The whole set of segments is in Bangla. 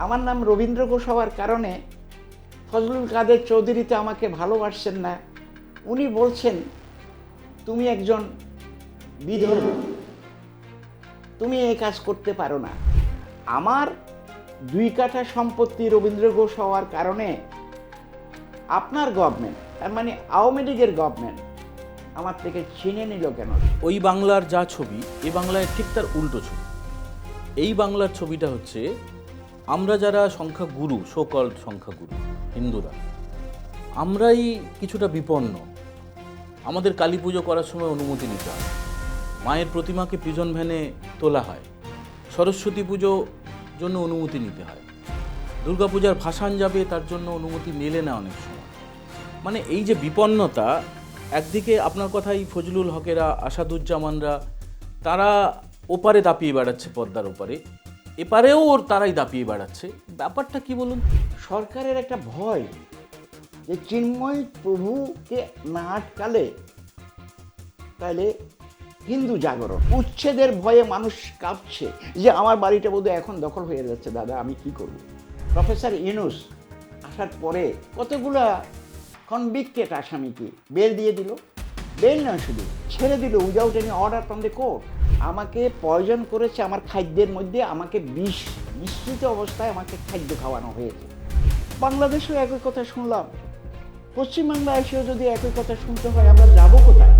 আমার নাম রবীন্দ্র ঘোষ হওয়ার কারণে ফজলুল কাদের চৌধুরীতে আমাকে ভালোবাসছেন না। উনি বলছেন তুমি একজন বিধর্মী, তুমি এই কাজ করতে পারো না। আমার 2 কাঠা সম্পত্তি রবীন্দ্র ঘোষ হওয়ার কারণে আপনার গভর্নমেন্ট, তার মানে আওয়ামী লীগের গভর্নমেন্ট আমার থেকে ছিনে নিল কেন? ওই বাংলার যা ছবি এ বাংলায় ঠিক তার উল্টো ছবি। এই বাংলার ছবিটা হচ্ছে আমরা যারা সংখ্যাগুরু, সো-কল্ড সংখ্যাগুরু হিন্দুরা, আমরাই কিছুটা বিপন্ন। আমাদের কালী পুজো করার সময় অনুমতি নিতে হয়, মায়ের প্রতিমাকে প্রিজন ভ্যানে তোলা হয়, সরস্বতী পুজো জন্য অনুমতি নিতে হয়, দুর্গাপূজার ভাসান যাবে তার জন্য অনুমতি মেলে না অনেক সময়। মানে এই যে বিপন্নতা, একদিকে আপনার কথাই ফজলুল হকেরা, আসাদুজ্জামানরা, তারা ওপারে দাপিয়ে বেড়াচ্ছে পদ্মার ওপারে, এপারেও ওর তারাই দাপিয়ে বেড়াচ্ছে। ব্যাপারটা কি বলুন? সরকারের একটা ভয় যে চিন্ময় প্রভুকে না আটকালে তাহলে হিন্দু জাগরণ, উচ্ছেদের ভয়ে মানুষ কাঁপছে যে আমার বাড়িটা বোধহয় এখন দখল হয়ে যাচ্ছে, দাদা আমি কি করব? প্রফেসর ইউনূস আসার পরে কতগুলা কনভিক্টেড আসামিকে বেল দিয়ে দিল, বেল নয় শুধু ছেড়ে দিল without any order from the court. আমাকে পয়জন করেছে, আমার খাদ্যের মধ্যে আমাকে বিষ মিশ্রিত অবস্থায় আমাকে খাদ্য খাওয়ানো হয়েছে। বাংলাদেশেও একই কথা শুনলাম, পশ্চিমবাংলা এসেও যদি একই কথা শুনতে হয় আমরা যাবো কোথায়?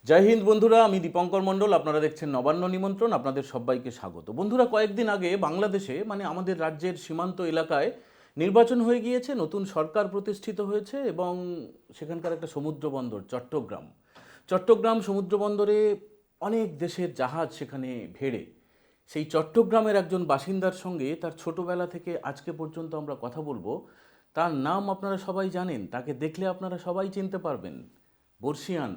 জয় হিন্দ বন্ধুরা, আমি দীপঙ্কর মণ্ডল, আপনারা দেখছেন নবান্ন নিমন্ত্রণ। আপনাদের সবাইকে স্বাগত। বন্ধুরা, কয়েকদিন আগে বাংলাদেশে মানে আমাদের রাজ্যের সীমান্ত এলাকায় নির্বাচন হয়ে গিয়েছে, নতুন সরকার প্রতিষ্ঠিত হয়েছে এবং সেখানকার একটা সমুদ্র বন্দর চট্টগ্রাম সমুদ্র বন্দরে অনেক দেশের জাহাজ সেখানে ভেড়ে। সেই চট্টগ্রামের একজন বাসিন্দার সঙ্গে তার ছোটবেলা থেকে আজকে পর্যন্ত আমরা কথা বলবো। তার নাম আপনারা সবাই জানেন, তাকে দেখলে আপনারা সবাই চিনতে পারবেন। বর্ষিয়ান,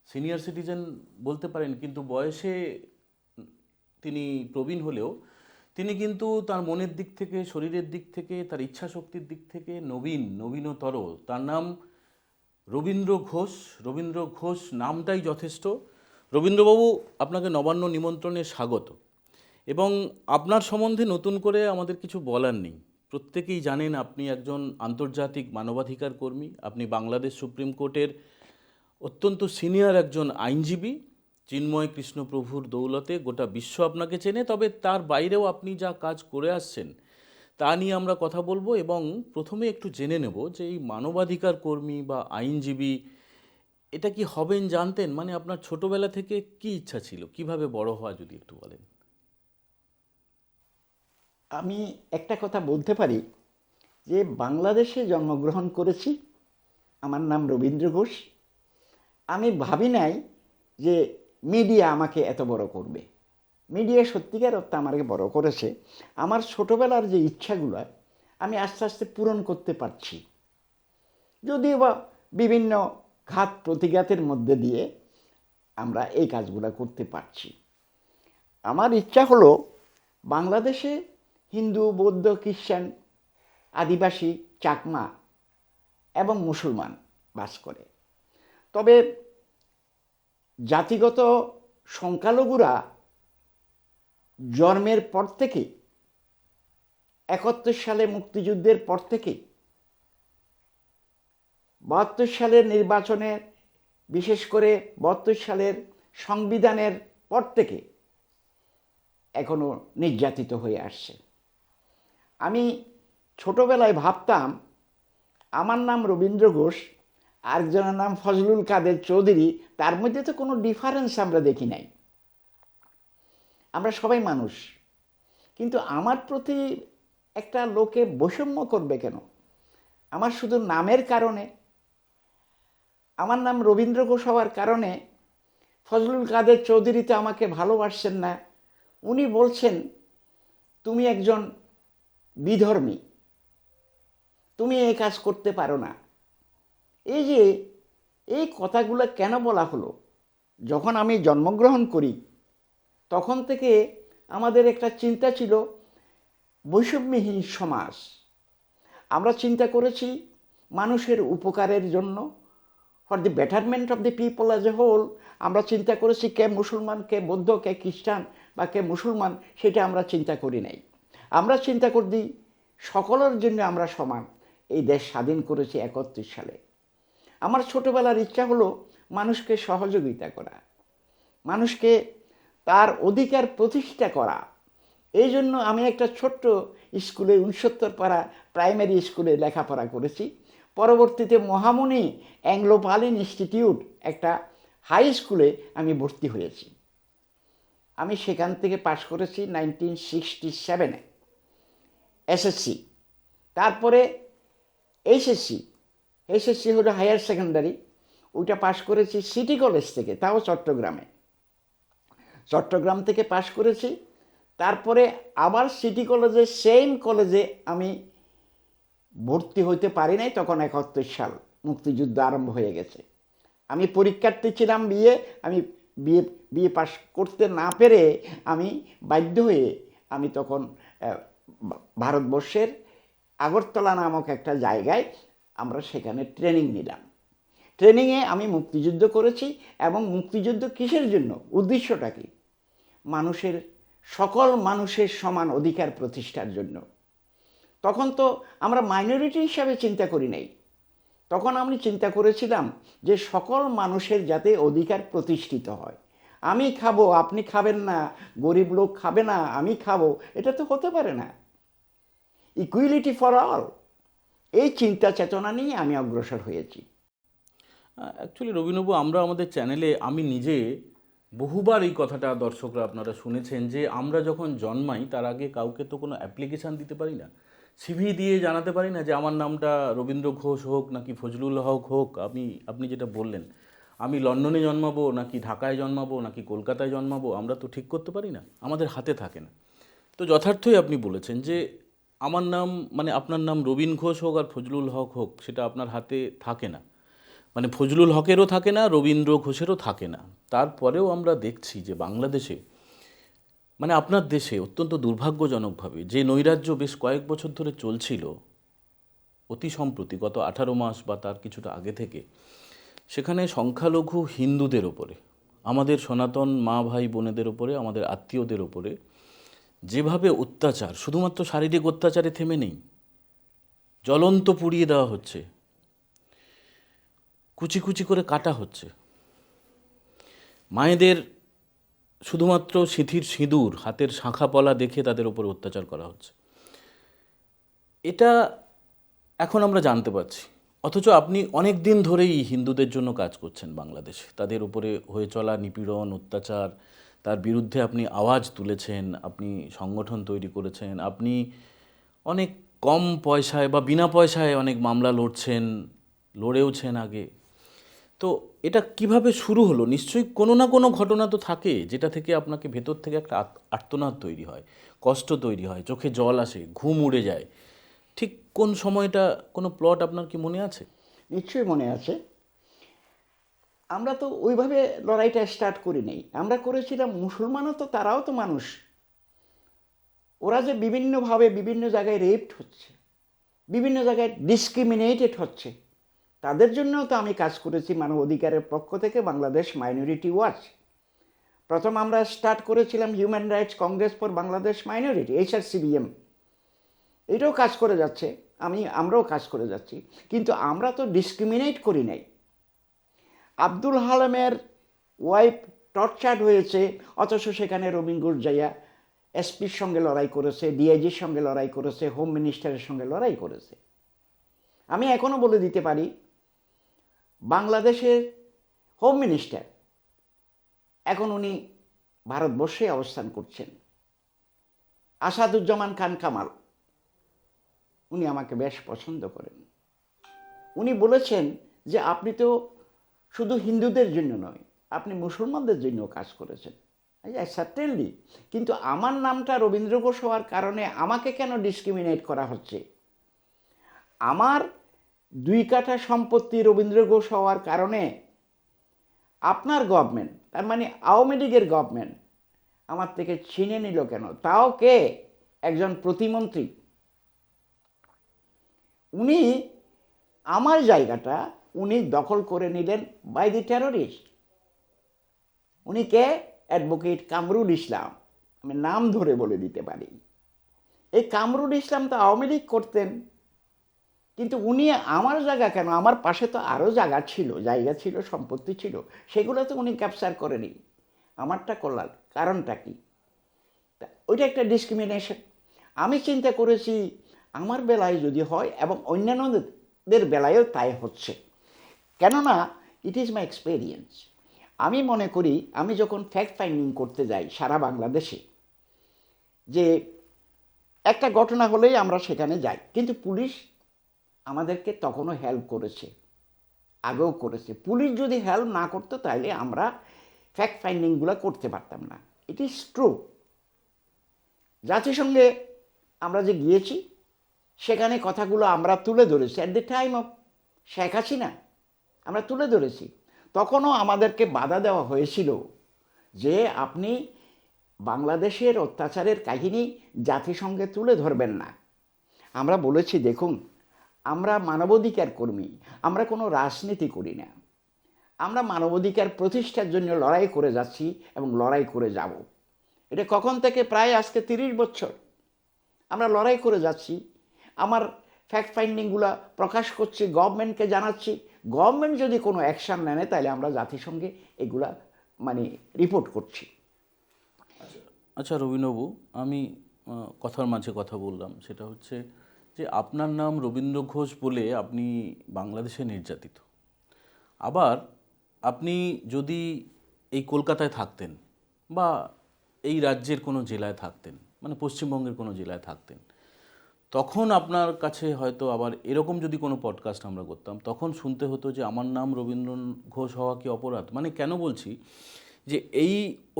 সিনিয়র সিটিজেন বলতে পারেন, কিন্তু বয়সে তিনি প্রবীণ হলেও তিনি কিন্তু তার মনের দিক থেকে, শরীরের দিক থেকে, তার ইচ্ছা শক্তির দিক থেকে নবীনতর। তার নাম রবীন্দ্র ঘোষ। রবীন্দ্র ঘোষ নামটাই যথেষ্ট। রবীন্দ্রবাবু, আপনাকে নবান্ন নিমন্ত্রণে স্বাগত। এবং আপনার সম্বন্ধে নতুন করে আমাদের কিছু বলার নেই। প্রত্যেকেই জানেন আপনি একজন আন্তর্জাতিক মানবাধিকার কর্মী, আপনি বাংলাদেশ সুপ্রিম কোর্টের অত্যন্ত সিনিয়র একজন আইনজীবী। চিন্ময় কৃষ্ণপ্রভুর দৌলতে গোটা বিশ্ব আপনাকে চেনে। তবে তার বাইরেও আপনি যা কাজ করে আসছেন তা নিয়ে আমরা কথা বলবো। এবং প্রথমে একটু জেনে নেব যে এই মানবাধিকার কর্মী বা আইনজীবী এটা কি হবেন জানতেন? মানে আপনার ছোটবেলা থেকে কি ইচ্ছা ছিল, কিভাবে বড় হওয়া, যদি একটু বলেন। আমি একটা কথা বলতে পারি যে বাংলাদেশে জন্মগ্রহণ করেছি, আমার নাম রবীন্দ্র ঘোষ। আমি ভাবি নাই যে মিডিয়া আমাকে এত বড় করবে। মিডিয়া সত্যিকার অর্থে আমাকে বড় করেছে। আমার ছোটোবেলার যে ইচ্ছাগুলো আমি আস্তে আস্তে পূরণ করতে পারছি, যদিও বা বিভিন্ন ঘাত প্রতিঘাতের মধ্যে দিয়ে আমরা এই কাজগুলো করতে পারছি। আমার ইচ্ছা হলো বাংলাদেশে হিন্দু, বৌদ্ধ, খ্রিস্টান, আদিবাসী, চাকমা এবং মুসলমান বাস করে। তবে জাতিগত সংখ্যালঘুরা জন্মের পর থেকে 71 সালে মুক্তিযুদ্ধের পর থেকে 72 সালের নির্বাচনে, বিশেষ করে 72 সালের সংবিধানের পর থেকে এখনো নির্যাতিত হয়ে আসছে। আমি ছোটবেলায় ভাবতাম আমার নাম রবীন্দ্র ঘোষ, আরেকজনের নাম ফজলুল কাদের চৌধুরী, তার মধ্যে তো কোনো ডিফারেন্স আমরা দেখি নাই, আমরা সবাই মানুষ। কিন্তু আমার প্রতি একটা লোকে বৈষম্য করবে কেন? আমার শুধু নামের কারণে, আমার নাম রবীন্দ্র ঘোষ হওয়ার কারণে ফজলুল কাদের চৌধুরীতে আমাকে ভালোবাসছেন না। উনি বলছেন তুমি একজন বিধর্মী, তুমি এই কাজ করতে পারো না। এই যে এই কথাগুলো কেন বলা হলো? যখন আমি জন্মগ্রহণ করি তখন থেকে আমাদের একটা চিন্তা ছিল বৈষম্যহীন সমাজ। আমরা চিন্তা করেছি মানুষের উপকারের জন্য, for the betterment of the people as a whole. আমরা চিন্তা করেছি কে মুসলমান, কে বৌদ্ধ, কে খ্রিস্টান, বা কে মুসলমান সেটা আমরা চিন্তা করি নাই। আমরা চিন্তা করি সকলের জন্য আমরা সমান। এই দেশ স্বাধীন করেছি 71 সালে। আমার ছোটোবেলার ইচ্ছা হলো মানুষকে সহযোগিতা করা, মানুষকে তার অধিকার প্রতিষ্ঠা করা। এই জন্য আমি একটা ছোট্ট স্কুলে 69 পাড়া প্রাইমারি স্কুলে লেখাপড়া করেছি। পরবর্তীতে মহামণি অ্যাংলো পালিন ইনস্টিটিউট একটা হাই স্কুলে আমি ভর্তি হয়েছি। আমি সেখান থেকে পাশ করেছি 1967-এ এসএসসি। তারপরে এসএসসি হলো হায়ার সেকেন্ডারি, ওইটা পাশ করেছি সিটি কলেজ থেকে, তাও চট্টগ্রাম থেকে পাশ করেছি। তারপরে আবার সিটি কলেজে, সেম কলেজে আমি ভর্তি হইতে পারি নাই, তখন 71 সাল, মুক্তিযুদ্ধ আরম্ভ হয়ে গেছে। আমি পরীক্ষার্থী ছিলাম আমি বিএ পাস করতে না পেরে আমি বাধ্য হয়ে আমি তখন ভারতবর্ষের আগরতলা নামক একটা জায়গায় আমরা সেখানে ট্রেনিং নিলাম। ট্রেনিংয়ে আমি মুক্তিযুদ্ধ করেছি। এবং মুক্তিযুদ্ধ কিসের জন্য, উদ্দেশ্যটা কি? সকল মানুষের সমান অধিকার প্রতিষ্ঠার জন্য। তখন তো আমরা মাইনরিটি হিসাবে চিন্তা করি নাই। তখন আমি চিন্তা করেছিলাম যে সকল মানুষের যাতে অধিকার প্রতিষ্ঠিত হয়। আমি খাবো, আপনি খাবেন না, গরিব লোক খাবে না, আমি খাবো, এটা তো হতে পারে না। ইকুয়ালিটি ফর অল, এই চিন্তা চেতনা নিয়ে আমি অগ্রসর হয়েছি। অ্যাকচুয়ালি রবিনবাবু, আমরা আমাদের চ্যানেলে আমি নিজে বহুবার এই কথাটা দর্শকরা আপনারা শুনেছেন যে আমরা যখন জন্মাই তার আগে কাউকে তো কোনো অ্যাপ্লিকেশান দিতে পারি না, সিভি দিয়ে জানাতে পারি না যে আমার নামটা রবীন্দ্র ঘোষ হোক নাকি ফজলুল হক হোক। আপনি যেটা বললেন, আমি লন্ডনে জন্মাবো নাকি ঢাকায় জন্মাবো নাকি কলকাতায় জন্মাবো, আমরা তো ঠিক করতে পারি না, আমাদের হাতে থাকে না। তো যথার্থই আপনি বলেছেন যে আমার নাম, মানে আপনার নাম রবীন ঘোষ হোক আর ফজলুল হক হোক, সেটা আপনার হাতে থাকে না। মানে ফজলুল হকেরও থাকে না, রবীন্দ্র ঘোষেরও থাকে না। তারপরেও আমরা দেখছি যে বাংলাদেশে, মানে আপনার দেশে অত্যন্ত দুর্ভাগ্যজনকভাবে যে নৈরাজ্য বেশ কয়েক বছর ধরে চলছিল, অতি সম্প্রতি গত 18 মাস বা তার কিছুটা আগে থেকে, সেখানে সংখ্যালঘু হিন্দুদের ওপরে, আমাদের সনাতন মা ভাই বোনেদের ওপরে, আমাদের আত্মীয়দের ওপরে যেভাবে অত্যাচার, শুধুমাত্র শারীরিক অত্যাচারে থেমে নেই, জ্বলন্ত পুড়িয়ে দেওয়া হচ্ছে, কুচি কুচি করে কাটা হচ্ছে, মায়েদের শুধুমাত্র সিঁথির সিঁদুর, হাতের শাঁখা পলা দেখে তাদের উপরে অত্যাচার করা হচ্ছে। এটা এখন আমরা জানতে পারছি। অথচ আপনি অনেক দিন ধরেই হিন্দুদের জন্য কাজ করছেন বাংলাদেশে, তাদের উপরে হয়ে চলা নিপীড়ন, অত্যাচার, তার বিরুদ্ধে আপনি আওয়াজ তুলেছেন, আপনি সংগঠন তৈরি করেছেন, আপনি অনেক কম পয়সায় বা বিনা পয়সায় অনেক মামলা লড়েওছেন আগে। তো এটা কিভাবে শুরু হলো? নিশ্চয়ই কোনো না কোনো ঘটনা তো থাকে যেটা থেকে আপনাকে ভেতর থেকে একটা আর্তনাদ তৈরি হয়, কষ্ট তৈরি হয়, চোখে জল আসে, ঘুম উড়ে যায়। ঠিক কোন সময়টা, কোনো প্লট আপনার কি মনে আছে? নিশ্চয়ই মনে আছে। আমরা তো ওইভাবে লড়াইটা স্টার্ট করি নাই, আমরা করেছিলাম, মুসলমানও তো, তারাও তো মানুষ। ওরা যে বিভিন্নভাবে বিভিন্ন জায়গায় রেপড হচ্ছে, বিভিন্ন জায়গায় ডিসক্রিমিনেটেড হচ্ছে, তাদের জন্যও তো আমি কাজ করেছি মানব অধিকারের পক্ষ থেকে, বাংলাদেশ মাইনরিটি ওয়াচ। প্রথম আমরা স্টার্ট করেছিলাম human rights Congress for Bangladesh minority, HRCBM। এটাও কাজ করে যাচ্ছে, আমরাও কাজ করে যাচ্ছি। কিন্তু আমরা তো ডিসক্রিমিনেট করি নাই। আব্দুল হালিমের ওয়াইফ টর্চার্ড হয়েছে, অথচ সেখানে রবীন ঘোষ যাইয়া এসপির সঙ্গে লড়াই করেছে, ডিআইজির সঙ্গে লড়াই করেছে, হোম মিনিস্টারের সঙ্গে লড়াই করেছে। আমি এখনও বলে দিতে পারি, বাংলাদেশের হোম মিনিস্টার, এখন উনি ভারতবর্ষে অবস্থান করছেন, আসাদুজ্জামান খান কামাল, উনি আমাকে বেশ পছন্দ করেন। উনি বলেছেন যে আপনি তো শুধু হিন্দুদের জন্য নয়, আপনি মুসলমানদের জন্য কাজ করেছেন। সার্টেনলি, কিন্তু আমার নামটা রবীন্দ্র ঘোষ হওয়ার কারণে আমাকে কেন ডিসক্রিমিনেট করা হচ্ছে? আমার 2 কাঠা সম্পত্তি রবীন্দ্র ঘোষ হওয়ার কারণে আপনার গভর্নমেন্ট, তার মানে আওয়ামী লীগের গভর্নমেন্ট আমার থেকে ছিনে নিল কেন? তাও কে? একজন প্রতিমন্ত্রী। উনি আমার জায়গাটা উনি দখল করে নিলেন বাই দি টেররিস্ট। উনি কে? অ্যাডভোকেট কামরুল ইসলাম। আমি নাম ধরে বলে দিতে পারি। এই কামরুল ইসলাম তো আওয়ামী লীগ করতেন, কিন্তু উনি আমার জায়গা কেন, আমার পাশে তো আরও জায়গা ছিল, সম্পত্তি ছিল, সেগুলো তো উনি ক্যাপচার করেনি, আমারটা করলাম। কারণটা কি? ওইটা একটা ডিসক্রিমিনেশন। আমি চিন্তা করেছি আমার বেলায় যদি হয়, এবং অন্যান্যদের বেলায়ও তাই হচ্ছে, কেননা ইট ইজ মাই এক্সপেরিয়েন্স। আমি মনে করি আমি যখন ফ্যাক্ট ফাইন্ডিং করতে যাই সারা বাংলাদেশে, যে একটা ঘটনা হলেই আমরা সেখানে যাই, কিন্তু পুলিশ আমাদেরকে তখনও হেল্প করেছে, আগেও করেছে। পুলিশ যদি হেল্প না করতো তাহলে আমরা ফ্যাক্ট ফাইন্ডিংগুলো করতে পারতাম না। It is true. জাতিসংঘে আমরা যে গিয়েছি, সেখানে কথাগুলো আমরা তুলে ধরেছি। At the time of Sheikh Hasina আমরা তুলে ধরেছি। তখনও আমাদেরকে বাধা দেওয়া হয়েছিল যে আপনি বাংলাদেশের অত্যাচারের কাহিনী জাতিসংঘে তুলে ধরবেন না। আমরা বলেছি, দেখুন, আমরা মানবাধিকার কর্মী, আমরা কোনো রাজনীতি করি না। আমরা মানবাধিকার প্রতিষ্ঠার জন্য লড়াই করে যাচ্ছি এবং লড়াই করে যাব। এটা কখন থেকে? প্রায় আজকে 30 বছর আমরা লড়াই করে যাচ্ছি। আমার ফ্যাক্ট ফাইন্ডিংগুলো প্রকাশ করছি, গভর্নমেন্টকে জানাচ্ছি। গভর্নমেন্ট যদি কোনো অ্যাকশান নেয় তাহলে আমরা জাতিসংঘে এগুলা রিপোর্ট করছি। আচ্ছা রবীন্দ্রবাবু, আমি কথার মাঝে কথা বললাম, সেটা হচ্ছে যে আপনার নাম রবীন্দ্র ঘোষ বলে আপনি বাংলাদেশে নির্যাতিত। আবার আপনি যদি এই কলকাতায় থাকতেন বা এই রাজ্যের কোনো জেলায় থাকতেন, মানে পশ্চিমবঙ্গের কোনো জেলায় থাকতেন, তখন আপনার কাছে হয়তো আবার এরকম যদি কোনো পডকাস্ট আমরা করতাম, তখন শুনতে হতো যে আমার নাম রবীন্দ্র ঘোষ হওয়া কি অপরাধ? মানে কেন বলছি, যে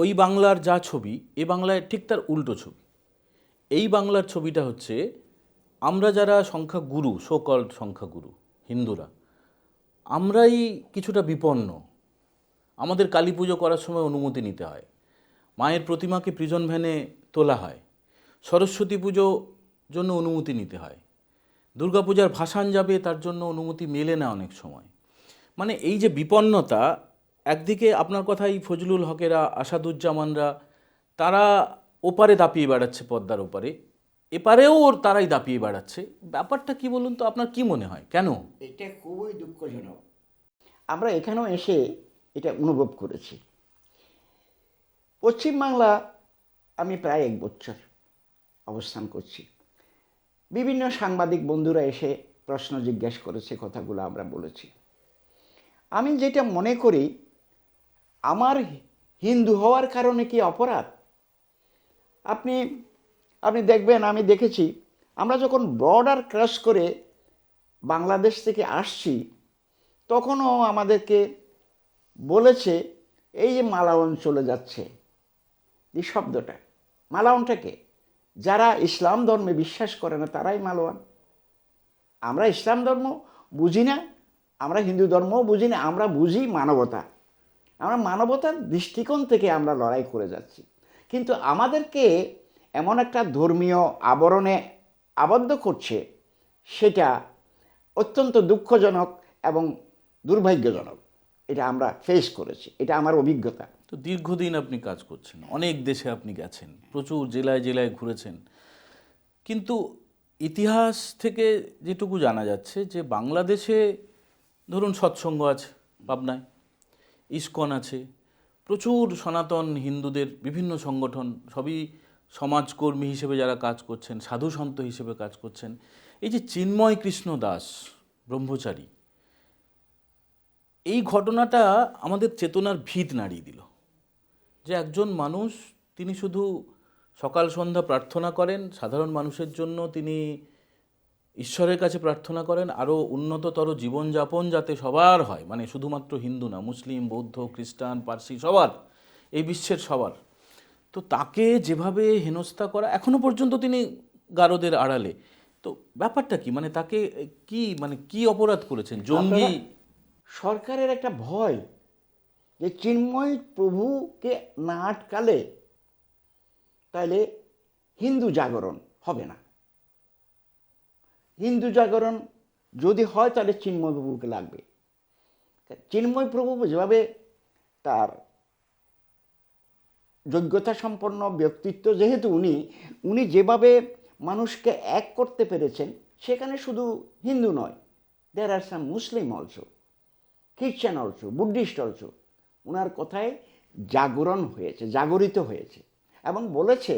ওই বাংলার যা ছবি, এ বাংলায় ঠিক তার উল্টো ছবি। এই বাংলার ছবিটা হচ্ছে আমরা যারা সংখ্যাগুরু, সো কল্ড সংখ্যাগুরু হিন্দুরা, আমরাই কিছুটা বিপন্ন। আমাদের কালী পুজো করার সময় অনুমতি নিতে হয়, মায়ের প্রতিমাকে প্রিজন ভ্যানে তোলা হয়, সরস্বতী পুজো জন্য অনুমতি নিতে হয়, দুর্গাপূজার ভাসান যাবে তার জন্য অনুমতি মেলে না অনেক সময়। মানে এই যে বিপন্নতা, একদিকে আপনার কথাই ফজলুল হকেরা, আসাদুজ্জামানরা, তারা ওপারে দাপিয়ে বেড়াচ্ছে, পদ্মার ওপারে, এপারেও তারাই দাপিয়ে বেড়াচ্ছে। ব্যাপারটা কি বলুন তো, আপনার কি মনে হয় কেন? এটা খুবই দুঃখজনক। আমরা এখানেও এসে এটা অনুভব করেছি। পশ্চিমবাংলা আমি প্রায় 1 বছর অবস্থান করছি। বিভিন্ন সাংবাদিক বন্ধুরা এসে প্রশ্ন জিজ্ঞেস করেছে, কথাগুলো আমরা বলেছি। আমি যেটা মনে করি, আমার হিন্দু হওয়ার কারণে কি অপরাধ? আপনি আপনি দেখবেন, আমি দেখেছি, আমরা যখন বর্ডার ক্রস করে বাংলাদেশ থেকে আসছি, তখনও আমাদেরকে বলেছে এই যে মালাওয়ান চলে যাচ্ছে, এই শব্দটা, মালাওয়ানটাকে, যারা ইসলাম ধর্মে বিশ্বাস করে না তারাই মালাওয়ান। আমরা ইসলাম ধর্ম বুঝি না, আমরা হিন্দু ধর্মও বুঝি না, আমরা বুঝি মানবতা। আমরা মানবতার দৃষ্টিকোণ থেকে আমরা লড়াই করে যাচ্ছি। কিন্তু আমাদেরকে এমন একটা ধর্মীয় আবরণে আবদ্ধ করছে, সেটা অত্যন্ত দুঃখজনক এবং দুর্ভাগ্যজনক। এটা আমরা ফেস করেছি, এটা আমার অভিজ্ঞতা। তো দীর্ঘদিন আপনি কাজ করছেন, অনেক দেশে আপনি গেছেন, প্রচুর জেলায় জেলায় ঘুরেছেন, কিন্তু ইতিহাস থেকে যেটুকু জানা যাচ্ছে যে বাংলাদেশে ধরুন সৎসঙ্গ আছে, পাবনায় ইসকন আছে, প্রচুর সনাতন হিন্দুদের বিভিন্ন সংগঠন, সবই সমাজকর্মী হিসেবে যারা কাজ করছেন, সাধু সন্ত হিসেবে কাজ করছেন। এই যে চিন্ময় কৃষ্ণ দাস ব্রহ্মচারী, এই ঘটনাটা আমাদের চেতনার ভিত নাড়িয়ে দিল, যে একজন মানুষ, তিনি শুধু সকাল সন্ধ্যা প্রার্থনা করেন সাধারণ মানুষের জন্য, তিনি ঈশ্বরের কাছে প্রার্থনা করেন আরও উন্নততর জীবনযাপন যাতে সবার হয়, মানে শুধুমাত্র হিন্দু না, মুসলিম, বৌদ্ধ, খ্রিস্টান, পার্সি, সবার, এই বিশ্বের সবার। তো তাকে যেভাবে হেনস্থা করা, এখনো পর্যন্ত তিনি গারদের আড়ালে। তো ব্যাপারটা কি, মানে তাকে কি অপরাধ করেছেন? জঙ্গি? সরকারের একটা ভয় যে চিন্ময় প্রভুকে না আটকালে তাহলে হিন্দু জাগরণ হবে না। হিন্দু জাগরণ যদি হয় তাহলে চিন্ময় প্রভুকে লাগবে। চিন্ময় প্রভু যেভাবে তার যোগ্যতা সম্পন্ন ব্যক্তিত্ব যেহেতু উনি যেভাবে মানুষকে এক করতে পেরেছেন, সেখানে শুধু হিন্দু নয়, there are some Muslim also, Christian also, Buddhist also. ওনার কথায় জাগরিত হয়েছে এবং বলেছে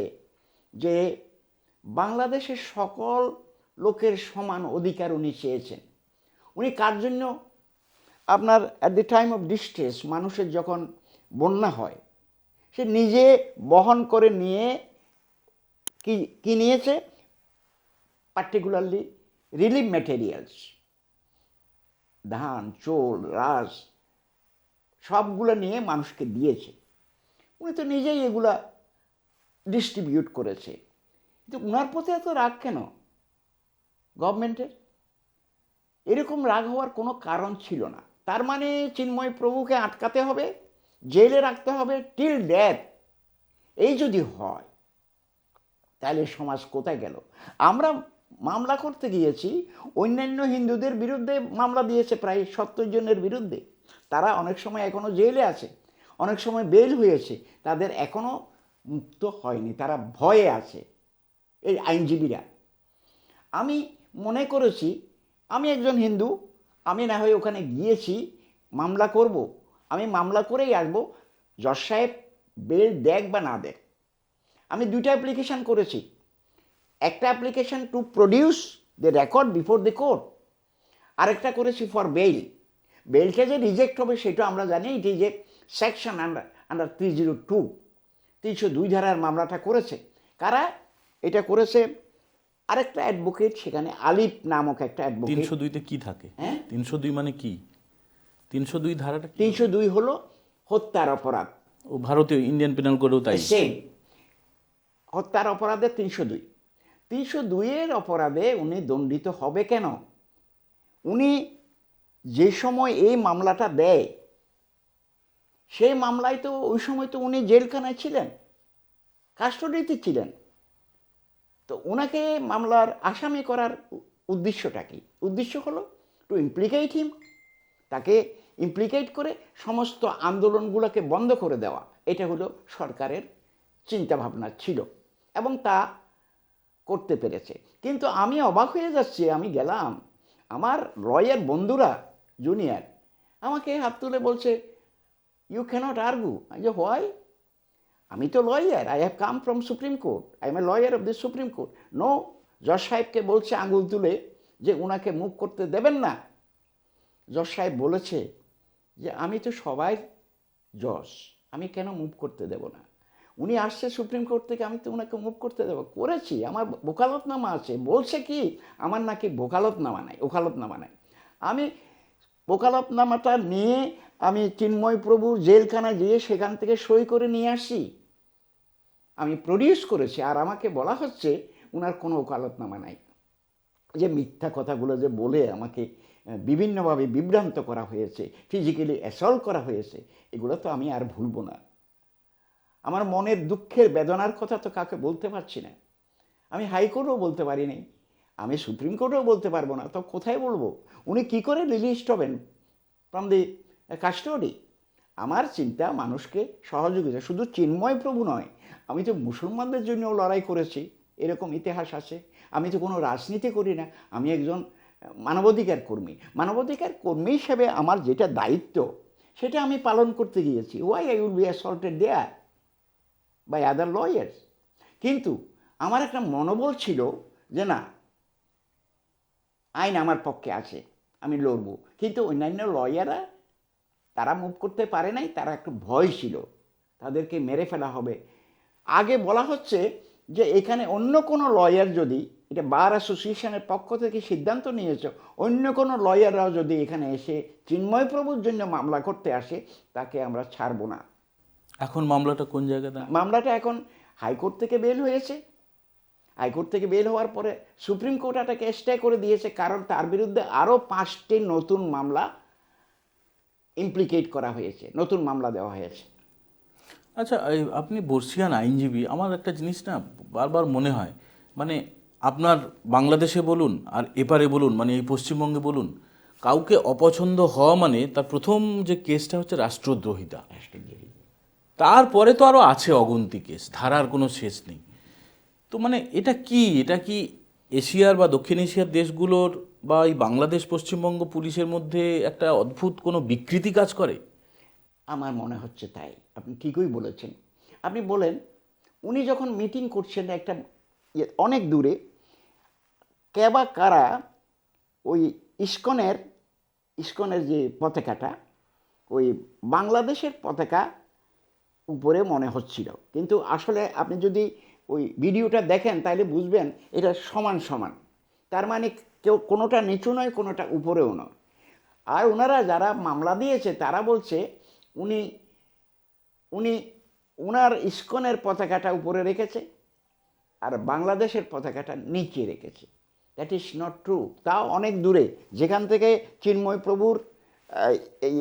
যে বাংলাদেশের সকল লোকের সমান অধিকার উনি চেয়েছেন। উনি কার জন্য, আপনার at the time of distress, মানুষের যখন বন্যা হয়, সে নিজে বহন করে নিয়ে কি নিয়েছে, পার্টিকুলারলি রিলিফ ম্যাটেরিয়ালস, ধান, চোল, রাস, সবগুলো নিয়ে মানুষকে দিয়েছে। উনি তো নিজেই এগুলা ডিস্ট্রিবিউট করেছে। কিন্তু উনার প্রতি এত রাগ কেন গভর্নমেন্টের? এরকম রাগ হওয়ার কোনো কারণ ছিল না। তার মানে চিন্ময় প্রভুকে আটকাতে হবে, জেলে রাখতে হবে টিল ডেথ। এই যদি হয় তাহলে সমাজ কোথায় গেল? আমরা মামলা করতে গিয়েছি, অন্যান্য হিন্দুদের বিরুদ্ধে মামলা দিয়েছে প্রায় 70 জনের বিরুদ্ধে। তারা অনেক সময় এখনও জেলে আছে, অনেক সময় বেল হয়েছে, তাদের এখনও মুক্ত হয়নি, তারা ভয়ে আছে এই আইনজীবীরা। আমি মনে করেছি, আমি একজন হিন্দু, আমি না হয় ওখানে গিয়েছি, মামলা করব, আমি মামলা করেই আসবো, জজ সাহেব বেল দেখ বা না দেখ। আমি 2টা অ্যাপ্লিকেশান করেছি। একটা application to produce the record before the court, আরেকটা করেছি ফর বেইল। বেইলটা যে রিজেক্ট হবে সেটা আমরা জানি, এটি যে সেকশন আন্ডার 302, 302 ধারার মামলাটা করেছে। কারা এটা করেছে? আরেকটা অ্যাডভোকেট, সেখানে আলিফ নামক একটা অ্যাডভোকেট। 302-তে কি থাকে? হ্যাঁ, 302 মানে কি? 302 ধারাটা কি? 302 হলো হত্যার অপরাধ। ও ভারতীয় ইন্ডিয়ান পেনাল কোডেও তাই। সেম, হত্যার অপরাধে 302। 302-এর অপরাধে উনি দণ্ডিত হবে কেন? উনি যে সময় এই মামলাটা দেয়, সেই মামলায় তো ওই সময় তো উনি জেলখানায় ছিলেন, কাস্টডিতে ছিলেন। তো ওনাকে মামলার আসামি করার উদ্দেশ্যটা কি? উদ্দেশ্য হলো টু ইমপ্লিকেট হিম, তাকে ইমপ্লিকেট করে সমস্ত আন্দোলনগুলোকে বন্ধ করে দেওয়া। এটা হলো সরকারের চিন্তাভাবনা ছিল এবং তা করতে পেরেছে। কিন্তু আমি অবাক হয়ে যাচ্ছি, আমি গেলাম, আমার লয়ার বন্ধুরা জুনিয়র আমাকে হাত তুলে বলছে, ইউ ক্যানট আর্গু। যে হোয়াই? আমি তো lawyer, I have come from Supreme Court, I am a lawyer of the Supreme Court. No, জজ সাহেবকে বলছে আঙুল তুলে যে ওনাকে মুভ করতে দেবেন না। জজ সাহেব বলেছে যে আমি তো সবাই জজ, আমি কেন মুভ করতে দেব না? উনি আসছে সুপ্রিম কোর্ট থেকে, আমি তো ওনাকে মুভ করতে দেবো। করেছি, আমার ওকালতনামা আছে। বলছে কি আমার নাকি ওকালতনামা নাই। আমি ওকালতনামাটা নিয়ে আমি চিন্ময় প্রভু জেলখানায় গিয়ে সেখান থেকে সই করে নিয়ে আসি, আমি প্রডিউস করেছি। আর আমাকে বলা হচ্ছে ওনার কোনো ওকালতনামা নাই। যে মিথ্যা কথাগুলো যে বলে আমাকে বিভিন্নভাবে বিভ্রান্ত করা হয়েছে, ফিজিক্যালি অ্যাসল্ট করা হয়েছে, এগুলো তো আমি আর ভুলব না। আমার মনের দুঃখের বেদনার কথা তো কাউকে বলতে পারছি না। আমি হাইকোর্টেও বলতে পারিনি, আমি সুপ্রিম কোর্টেও বলতে পারবো না। তো কোথায় বলবো? উনি কি করে রিলিজড হবেন ফ্রম দি কাস্টডি? আমার চিন্তা মানুষকে সহযোগিতা, শুধু চিন্ময় প্রভু নয়, আমি তো মুসলমানদের জন্যও লড়াই করেছি, এরকম ইতিহাস আছে। আমি তো কোনো রাজনীতি করি না, আমি একজন মানবাধিকার কর্মী হিসেবে আমার যেটা দায়িত্ব সেটা আমি পালন করতে গিয়েছি। Why I will be assaulted there by other lawyers? কিন্তু আমার একটা মনোবল ছিল যে না, আইন আমার পক্ষে আছে, আমি লড়ব। কিন্তু অন্যান্য লয়াররা তারা মুভ করতে পারে নাই, তারা একটু ভয় ছিল তাদেরকে মেরে ফেলা হবে। আগে বলা হচ্ছে যে এখানে অন্য কোনো লয়ার যদি, এটা বার অ্যাসোসিয়েশনের পক্ষ থেকে সিদ্ধান্ত নিয়েছে, অন্য কোনো লয়াররাও যদি এখানে এসে চিন্ময় প্রভুর জন্য মামলা করতে আসে, তাকে আমরা ছাড়ব না। এখন মামলাটা কোন জায়গায়? মামলাটা এখন হাইকোর্ট থেকে বেল হয়েছে। হাইকোর্ট থেকে বেল হওয়ার পরে সুপ্রিম কোর্ট এটাকে স্টে করে দিয়েছে, কারণ তার বিরুদ্ধে আরও 5টি নতুন মামলা ইমপ্লিকেট করা হয়েছে, নতুন মামলা দেওয়া হয়েছে। আচ্ছা, আপনি বর্ষিয়ান আইনজীবী, আমার একটা জিনিস না বারবার মনে হয়, মানে আপনার বাংলাদেশে বলুন আর এপারে বলুন, মানে এই পশ্চিমবঙ্গে বলুন, কাউকে অপছন্দ হওয়া মানে তার প্রথম যে কেসটা হচ্ছে রাষ্ট্রদ্রোহিতা। তারপরে তো আরও আছে অগুন্তি কেস, ধারার কোনো শেষ নেই। তো মানে এটা কি এশিয়ার বা দক্ষিণ এশিয়ার দেশগুলোর বা এই বাংলাদেশ পশ্চিমবঙ্গ পুলিশের মধ্যে একটা অদ্ভুত কোনো বিকৃতি কাজ করে? আমার মনে হচ্ছে তাই। আপনি ঠিকই বলেছেন। আপনি বলেন, উনি যখন মিটিং করছেন একটা অনেক দূরে, কে বা কারা ওই ইস্কনের ইস্কনের যে পতাকাটা, ওই বাংলাদেশের পতাকা উপরে মনে হচ্ছিল, কিন্তু আসলে আপনি যদি ওই ভিডিওটা দেখেন তাহলে বুঝবেন এটা সমান সমান। তার মানে কেউ কোনোটা নিচু নয়, কোনোটা উপরেও নয়। আর ওনারা যারা মামলা দিয়েছে তারা বলছে উনি উনি ওনার ইস্কনের পতাকাটা উপরে রেখেছে আর বাংলাদেশের পতাকাটা নিচে রেখেছে। That is not true. তাও অনেক দূরে, যেখান থেকে চিন্ময় প্রভুর এই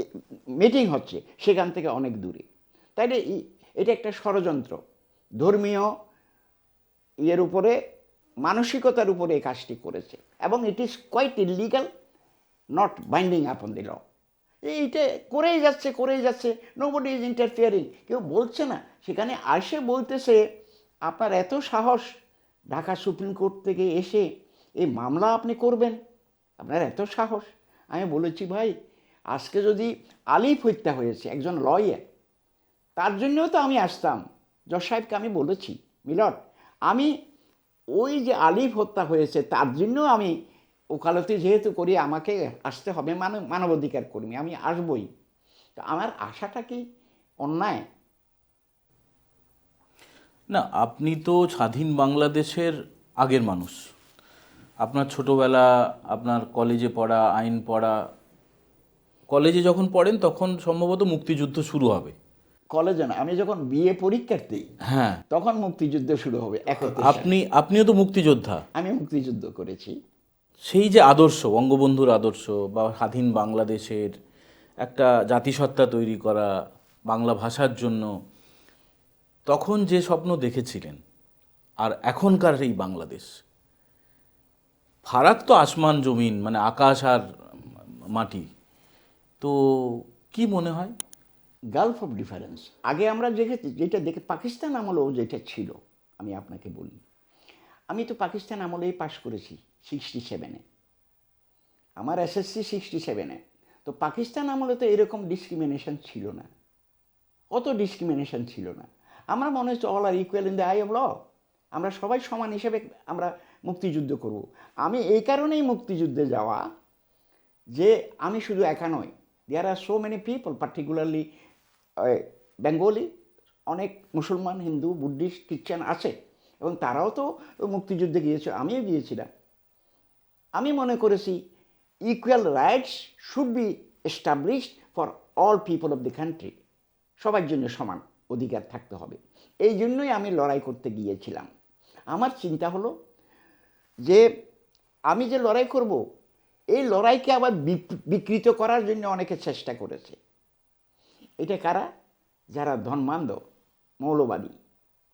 মিটিং হচ্ছে সেখান থেকে অনেক দূরে। তাইলে এটা একটা ষড়যন্ত্র, ধর্মীয় ইয়ের উপরে, মানসিকতার উপরে এই কাজটি করেছে, এবং it is quite illegal, not binding upon the ল। এইটা করেই যাচ্ছে, নোবডি ইজ ইন্টারফিয়ারিং। কেউ বলছে না। সেখানে আসে বলতেছে, আপনার এত সাহস ঢাকা সুপ্রিম কোর্ট থেকে এসে এই মামলা আপনি করবেন, আপনার এত সাহস। আমি বলেছি, ভাই, আজকে যদি আলিফ হত্যা হয়েছে, একজন লয়ার, তার জন্যও তো আমি আসতাম। জজ সাহেবকে আমি বলেছি, মিলট, আমি ওই যে আলিফ হত্যা হয়েছে তার জন্য আমি ওকালতি যেহেতু করি, আমাকে আসতে হবে, মানবাধিকার কর্মী, আমি আসবই। তো আমার আশাটা কি অন্যায়? না, আপনি তো স্বাধীন বাংলাদেশের আগের মানুষ। আপনার ছোটবেলা, আপনার কলেজে পড়া, আইন পড়া, কলেজে যখন পড়েন তখন সম্ভবত মুক্তিযুদ্ধ শুরু হবে। কলেজে না, আমি যখন বিএ পরীক্ষার্থী হ্যাঁ, তখন মুক্তিযুদ্ধ শুরু হবে 71 সালে। আপনিও তো মুক্তিযোদ্ধা। আমি মুক্তিযুদ্ধ করেছি। সেই যে আদর্শ, বঙ্গবন্ধুর আদর্শ বা স্বাধীন বাংলাদেশের একটা জাতিসত্তা তৈরি করা বাংলা ভাষার জন্য, তখন যে স্বপ্ন দেখেছিলেন আর এখনকার এই বাংলাদেশ, ফারাক তো আসমান জমিন, মানে আকাশ আর মাটি। তো কি মনে হয়? Gulf of difference. আগে আমরা যেটা দেখে পাকিস্তান আমলেও যেটা ছিল, আমি আপনাকে বলি, আমি তো পাকিস্তান আমলেই পাশ করেছি 67-এ, আমার এসএসসি 67-এ। তো পাকিস্তান আমলে তো এরকম ডিসক্রিমিনেশন ছিল না, অত ডিসক্রিমিনেশন ছিল না। আমার মনে হচ্ছে all are equal in the eye of law. আমরা সবাই সমান হিসেবে আমরা মুক্তিযুদ্ধ করব। আমি এই কারণেই মুক্তিযুদ্ধে যাওয়া যে আমি শুধু একা নই, there are so many people, particularly Bengali, অনেক মুসলমান, হিন্দু, বুদ্ধিস্ট, খ্রিশ্চান আছে, এবং তারাও তো মুক্তিযুদ্ধে গিয়েছে, আমিও গিয়েছিলাম। আমি মনে করেছি equal rights should be established for all people of the country. সবার জন্য সমান অধিকার থাকতে হবে। এই জন্যই আমি লড়াই করতে গিয়েছিলাম। আমার চিন্তা হলো যে আমি যে লড়াই করব, এই লড়াইকে আবার বিকৃত করার জন্য অনেকে চেষ্টা করেছে। এটা কারা? যারা ধর্মান্ধ, মৌলবাদী,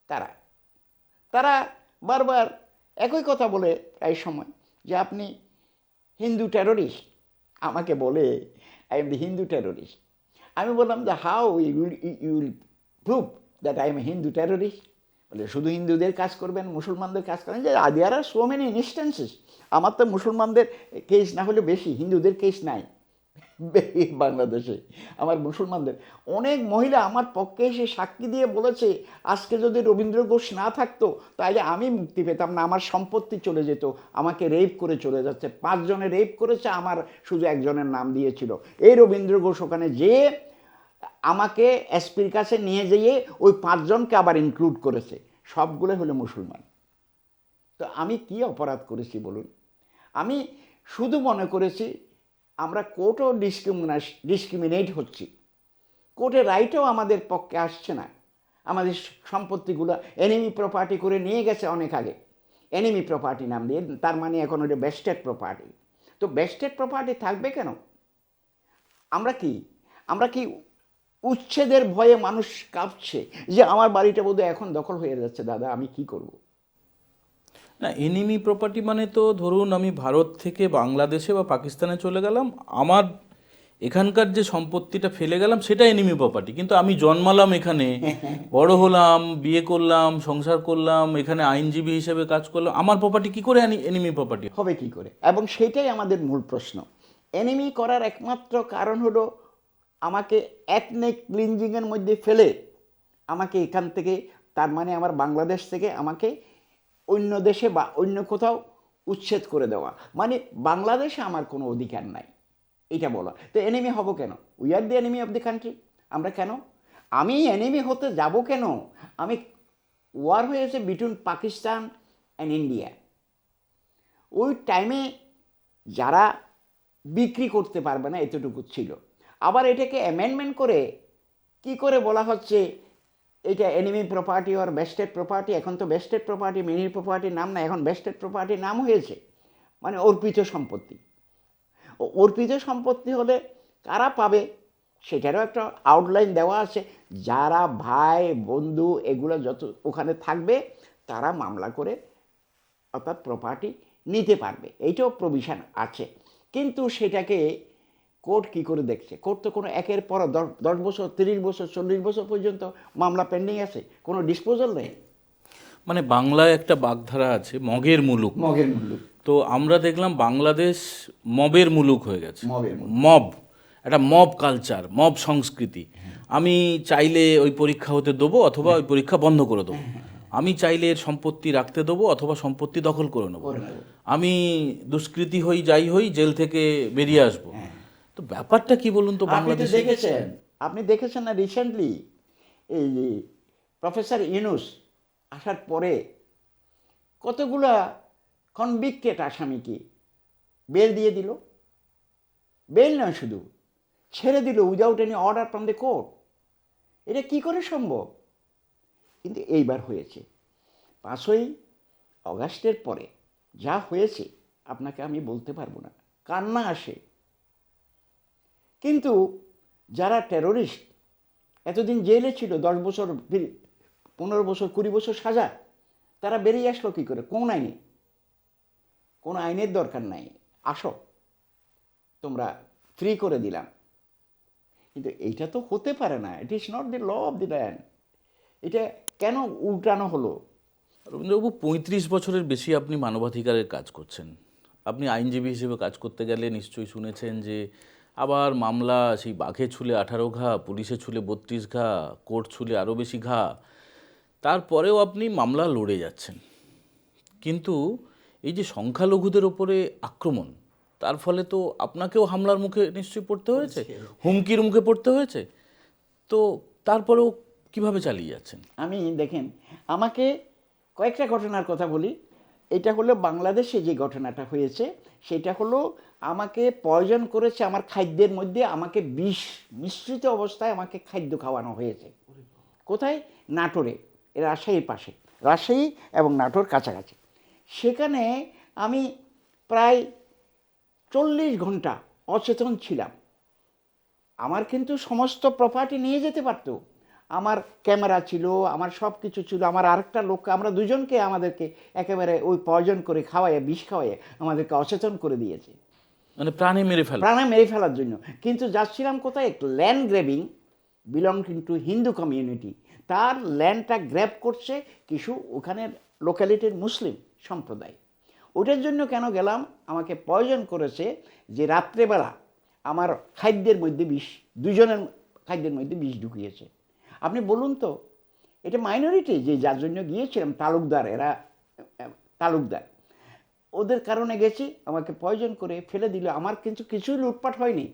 তারা তারা বারবার একই কথা বলে প্রায় সময়, যে আপনি হিন্দু টেরোরিস্ট। আমাকে বলে I am the Hindu terrorist. আমি বললাম যে how you will prove that I am a Hindu terrorist? বলে শুধু হিন্দুদের কাজ করবেন, মুসলমানদের কাজ করেন, যে there are so many instances. আমার তো মুসলমানদের কেস না হলে বেশি, হিন্দুদের কেস নাই বাংলাদেশে। আমার মুসলমানদের অনেক মহিলা আমার পক্ষে এসে সাক্ষী দিয়ে বলেছে, আজকে যদি রবীন্দ্র ঘোষ না থাকতো তাহলে আমি মুক্তি পেতাম না, আমার সম্পত্তি চলে যেত, আমাকে রেপ করে চলে যাচ্ছে। 5 জনে রেপ করেছে, আমার শুধু একজনের নাম দিয়েছিল। এই রবীন্দ্র ঘোষ ওখানে যেয়ে আমাকে এসপির কাছে নিয়ে যেয়ে ওই 5 জনকে আবার ইনক্লুড করেছে, সবগুলো হলো মুসলমান। তো আমি কি অপরাধ করেছি বলুন? আমি শুধু মনে করেছি আমরা কোর্টও ডিসক্রিমিনেট হচ্ছি, কোর্টের রাইটও আমাদের পক্ষে আসছে না। আমাদের সম্পত্তিগুলো এনিমি প্রপার্টি করে নিয়ে গেছে অনেক আগে, এনিমি প্রপার্টি নাম দিয়ে, তার মানে এখন ওটা বেস্টেড প্রপার্টি। তো বেস্টেড প্রপার্টি থাকবে কেন? আমরা কি উচ্ছেদের ভয়ে মানুষ কাঁপছে যে আমার বাড়িটা বোধহয় এখন দখল হয়ে যাচ্ছে, দাদা আমি কি করব? না, এনিমি প্রপার্টি মানে তো ধরুন আমি ভারত থেকে বাংলাদেশে বা পাকিস্তানে চলে গেলাম, আমার এখানকার যে সম্পত্তিটা ফেলে গেলাম সেটা এনিমি প্রপার্টি, কিন্তু আমি জন্মালাম এখানে, বড় হলাম, বিয়ে করলাম, সংসার করলাম, এখানে আইনজীবী হিসেবে কাজ করলাম, আমার প্রপার্টি কি করে এনিমি প্রপার্টি? হবে কি করে? এবং সেটাই আমাদের মূল প্রশ্ন। এনিমি করার একমাত্র কারণ হলো আমাকে এথনিক ক্লিনজিংয়ের মধ্যে ফেলে আমাকে এখান থেকে, তার মানে আমার বাংলাদেশ থেকে আমাকে অন্য দেশে বা অন্য কোথাও উচ্ছেদ করে দেওয়া, মানে বাংলাদেশে আমার কোনো অধিকার নাই, এটা বলা। তো এনিমি হব কেন? We are the enemy of the country. আমরা কেন? আমি এনিমি হতে যাব কেন? আমি ওয়ার হয়েছে বিটুইন পাকিস্তান অ্যান্ড ইন্ডিয়া। ওই টাইমে যারা বিক্রি করতে পারবে না এতটুকু ছিল। আবার এটাকে অ্যামেন্ডমেন্ট করে কি করে বলা হচ্ছে এটা এনিমি প্রপার্টি আর বেস্টেড প্রপার্টি। এখন তো বেস্টেড প্রপার্টি মিনির প্রপার্টির নাম না, এখন বেস্টেড প্রপার্টির নাম হয়েছে, মানে অর্পিত সম্পত্তি। অর্পিত সম্পত্তি হলে কারা পাবে সেটারও একটা আউটলাইন দেওয়া আছে। যারা ভাই বন্ধু এগুলো যত ওখানে থাকবে তারা মামলা করে অর্থাৎ প্রপার্টি নিতে পারবে, এইটাও প্রভিশন আছে। কিন্তু সেটাকে কোর্ট কী করে দেখছে? কোর্ট তো কোনো একের পর 10 বছর, 30 বছর, 40 বছর পর্যন্ত মামলা পেন্ডিং আছে, কোনো ডিসপোজাল নেই। মানে বাংলায় একটা বাগধারা আছে, মগের মুলুক। মগের মূল্য। তো আমরা দেখলাম বাংলাদেশ মবের মুলুক হয়ে গেছে। মবের মুলুক। মব, একটা মব কালচার, মব সংস্কৃতি। আমি চাইলে ওই পরীক্ষা হতে দেবো অথবা ওই পরীক্ষা বন্ধ করে দেবো, আমি চাইলে এর সম্পত্তি রাখতে দেবো অথবা সম্পত্তি দখল করে নেবো, আমি দুষ্কৃতী হই যাই হই জেল থেকে বেরিয়ে আসবো। তো ব্যাপারটা কি বলুন তো আপনি তো বাংলাদেশে? দেখেছেন, আপনি দেখেছেন না রিসেন্টলি এই যে প্রফেসর ইউনূস আসার পরে কতগুলা কনভিক্টেড আসামিকে বেল দিয়ে দিল। বেল নয়, শুধু ছেড়ে দিল without any order from the court. এটা কি করে সম্ভব? কিন্তু এইবার হয়েছে 5ই অগাস্টের পরে যা হয়েছে আপনাকে আমি বলতে পারবো না, কান্না আসে। কিন্তু যারা টেরোরিস্ট এতদিন জেলে ছিল, 10 বছর, 15 বছর, 20 বছর সাজা, তারা বেরিয়ে আসলো কী করে? কোন আইনে? কোনো আইনের দরকার নাই, আসো তোমরা ফ্রি করে দিলাম। কিন্তু এইটা তো হতে পারে না। It is not the law of the land. এটা কেন উল্টানো হলো? রবীন্দ্রবাবু, 35 বছরের বেশি আপনি মানবাধিকারের কাজ করছেন। আপনি আইনজীবী হিসেবে কাজ করতে গেলে নিশ্চয়ই শুনেছেন যে আবার মামলা সেই বাঘে ছুলে 18 ঘা, পুলিশে ছুলে 32 ঘা, কোর্ট ছুলে আরও বেশি ঘা, তারপরেও আপনি মামলা লড়ে যাচ্ছেন। কিন্তু এই যে সংখ্যালঘুদের ওপরে আক্রমণ, তার ফলে তো আপনাকেও হামলার মুখে নিশ্চয়ই পড়তে হয়েছে, হুমকির মুখে পড়তে হয়েছে। তো তারপরেও কিভাবে চালিয়ে যাচ্ছেন? আমি দেখেন, আমাকে কয়েকটা ঘটনার কথা বলি। এটা হলো বাংলাদেশে যে ঘটনাটা হয়েছে সেটা হলো আমাকে পয়জন করেছে আমার খাদ্যের মধ্যে, আমাকে বিষ মিশ্রিত অবস্থায় আমাকে খাদ্য খাওয়ানো হয়েছে। কোথায়? নাটোরে, রাজশাহীর পাশে, রাজশাহী এবং নাটোর কাছাকাছি। সেখানে আমি প্রায় 40 ঘন্টা অচেতন ছিলাম। আমার কিন্তু সমস্ত প্রপার্টি নিয়ে যেতে পারতো, আমার ক্যামেরা ছিল, আমার সব কিছু ছিল। আমার আরেকটা লোক, আমরা দুজনকে আমাদেরকে একেবারে ওই পয়জন করে খাওয়াইয়ে, বিষ খাওয়াইয়ে আমাদেরকে অচেতন করে দিয়েছে, মানে প্রাণে মেরে ফেলা, প্রাণে মেরে ফেলার জন্য। কিন্তু যাচ্ছিলাম কোথায়? একটু land grabbing, belonging to Hindu community. তার ল্যান্ডটা গ্র্যাব করছে কিছু ওখানের লোক্যালিটির মুসলিম সম্প্রদায়। ওটার জন্য কেন গেলাম? আমাকে পয়জন করেছে যে রাত্রেবেলা আমার খাদ্যের মধ্যে বিষ, দুজনের খাদ্যের মধ্যে বিষ ঢুকিয়েছে। আপনি বলুন তো, এটা মাইনরিটি যে যার জন্য গিয়েছিলাম, তালুকদার, এরা তালুকদার, ওদের কারণে গেছি, আমাকে পয়জন করে ফেলে দিল। আমার কিন্তু কিছুই লুটপাট হয়নি,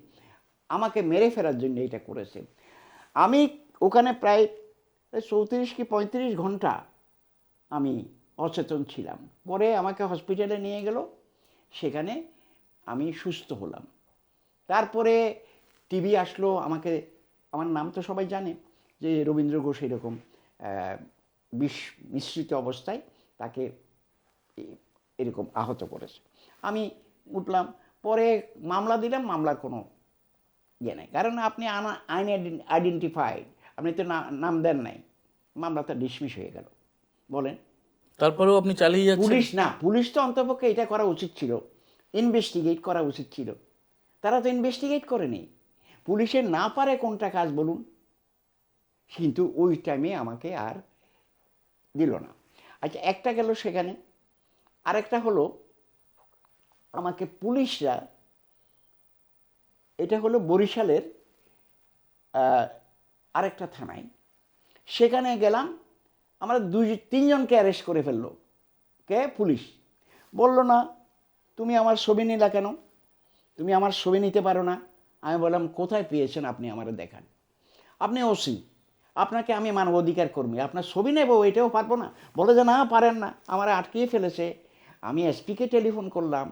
আমাকে মেরে ফেলার জন্য এটা করেছে। আমি ওখানে প্রায় 34 কি 35 ঘন্টা আমি অচেতন ছিলাম। পরে আমাকে হসপিটালে নিয়ে গেল, সেখানে আমি সুস্থ হলাম। তারপরে টিভি আসলো, আমাকে, আমার নাম তো সবাই জানে যে রবীন্দ্র ঘোষ এরকম বিষ মিশ্রিত অবস্থায় তাকে এরকম আহত করেছে। আমি উঠলাম, পরে মামলা দিলাম, মামলার কোনো ইয়ে নেই, কারণ আপনি আইন আইডেন্টিফাইড, আপনি তো নাম দেন নাই, মামলাটা ডিসমিস হয়ে গেল। বলেন, তারপরেও আপনি চালিয়ে যাচ্ছেন। পুলিশ তো অন্তপক্ষে এটা করা উচিত ছিল, ইনভেস্টিগেট করা উচিত ছিল। তারা তো ইনভেস্টিগেট করেনি। পুলিশের না পারে কোনটা কাজ বলুন, কিন্তু ওই টাইমে আমাকে আর দিল না। আচ্ছা, একটা গেল সেখানে। আরেকটা হলো, আমাকে পুলিশরা, এটা হলো বরিশালের আরেকটা থানায়, সেখানে গেলাম, আমরা 2-3জনকে অ্যারেস্ট করে ফেললো। কে? পুলিশ। বলল না তুমি আমার ছবি নিলা কেন, তুমি আমার ছবি নিতে পারো না। আমি বললাম কোথায় পেয়েছেন আপনি, আমারে দেখান। আপনি ওসি, আপনাকে আমি মানবাধিকার কর্মী, আপনার ছবি নেব এটাও পারবো না। বলে যে না পারেন না, আমার আটকিয়ে ফেলেছে। আমি এসপিকে টেলিফোন করলাম,